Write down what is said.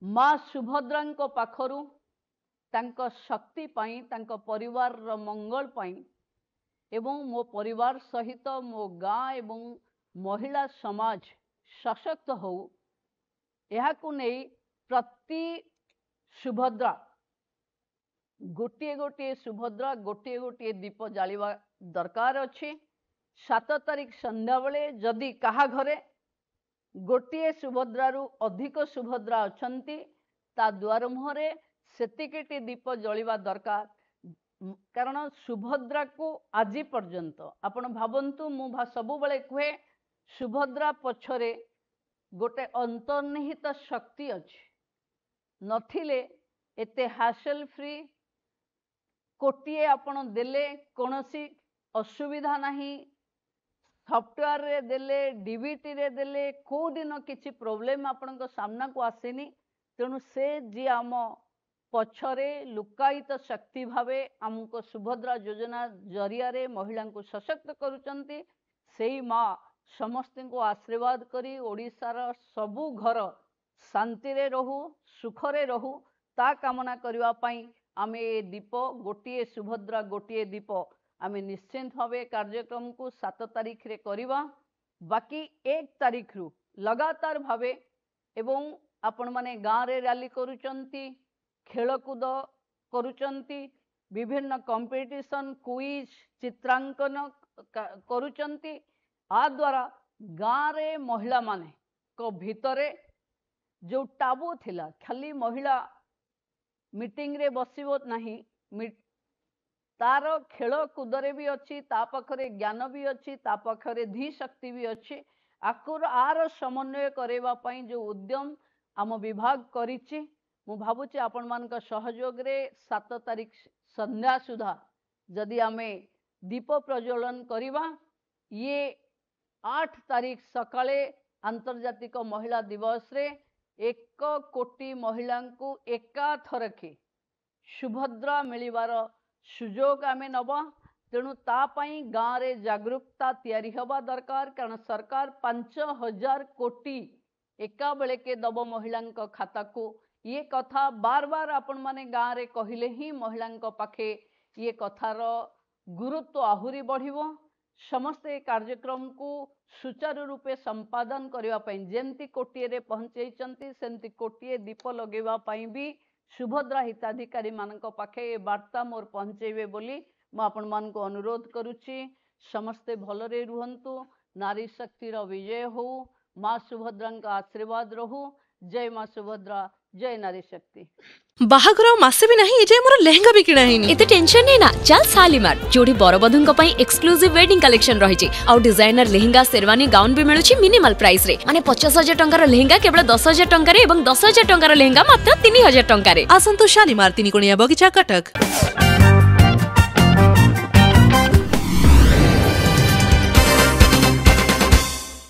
माँ सुभद्रा पाखरु तांको शक्ति पाई तांको परिवार रो मंगल पाई एवं मो परिवार सहित मो गाँ एवं महिला समाज सशक्त हो यहाकु नहीं प्रति सुभद्रा गोटे गोटे सुभद्रा गोटे गोटे दीप जालिबा दरकार अच्छी 7 तारीख संध्या बेले जदि कहा घरे गोटे सुभद्रारू अधिक सुभद्रा अछंती ता द्वार मुहरे सेतिकेटी दीप जलिबा दरकार कारण सुभद्रा को आज पर्यंत आपण भावंतु मु सबु बेले कहे सुभद्रा पछरे गोटे अंतर्निहित शक्ति अच्छी नथिले एते हासल फ्री कोटिए आपण देले कोनोसी असुविधा नहीं सॉफ्टवेयर रे देले डीबीटी रे देले को दिन किसी प्रॉब्लम आपण को सामना को आसेनी तेणु से जी आम पछरे लुकायित शक्ति भावे आमको सुभद्रा योजना जरिया रे महिला को सशक्त करुचंती सेही माँ समस्त को आशीर्वाद करी ओडिशार सबु घर शांति रे रहू सुखरे रहू ता कामना करबा पई आमे दीप गोटे सुभद्रा गोटे दीप आमे निश्चिंत भावे कार्यक्रम को 7 तारीख रे करिबा बाकी 1 तारीख रु लगातार भावे एवं आपण माने गाँ रे रैली करुचंती खेलकूद करुचंती विभिन्न कंपटीशन क्विज चित्रांकन करुचंती आ द्वारा गाँ रे महिला माने को भितरे जो टाबू थिला खाली महिला मीटिंग रे बसिबो नहीं तार खेल कूदरे भी अच्छी ता पाखरे ज्ञान भी अच्छी ता पाखरे धी शक्ति भी अच्छी आकुर आर समन्वय करेबा पई जो उद्यम आम विभाग करिछि मु भाबुछि आपण मान का सहयोग रे 7 तारीख संध्या सुधा जदि आमे दीप प्रज्वलन करिबा ये 8 तारीख सकाळे अंतर्जातिक महिला दिवस रे 1 कोटी महिला को एका थरके सुभद्रा मिलिबार सुजोग आमे नबा तेणु तापाई गाँव रे जागरूकता तैयारी हवा दरकार कारण सरकार 5000 कोटी एका बेले के दब महिला खाता को ये कथा बार बार आपण माने गाँव रे कहले ही महिला पाखे ये कथार गुरुत्व आहुरी बढ़िबो समस्त कार्यक्रम को सुचारू रूपे संपादन करने जेमती कोटिए रे पहुंचैचंती सेमती कोटिए दीप लगेवा पई भी सुभद्रा हिताधिकारी मानक पाखे ये वार्ता मोर पहुंचेबे बोली मु आपण मान को अनुरोध करुछि समस्ते भलरे रुहंतु नारी शक्तिर विजय हो माँ सुभद्रा का आशीर्वाद रहू जय माँ सुभद्रा जय नारी शक्ति बाहागर मासे भी नहीं एजे मोर लेहंगा भी किना हिनी एते टेंशन नहीं ना चल शालीमार जोड़ी बरबधुंक पई एक्सक्लूसिव वेडिंग कलेक्शन रहिछि आ डिजाइनर लेहंगा शेरवानी गाउन भी मिलुछि मिनिमल प्राइस रे माने 50000 टंकार लेहंगा केवल 10000 टंका रे एवं 10000 टंकार लेहंगा मात्र 3000 टंका रे आसंतो शालीमार 3 कोणिया बगीचा कटक।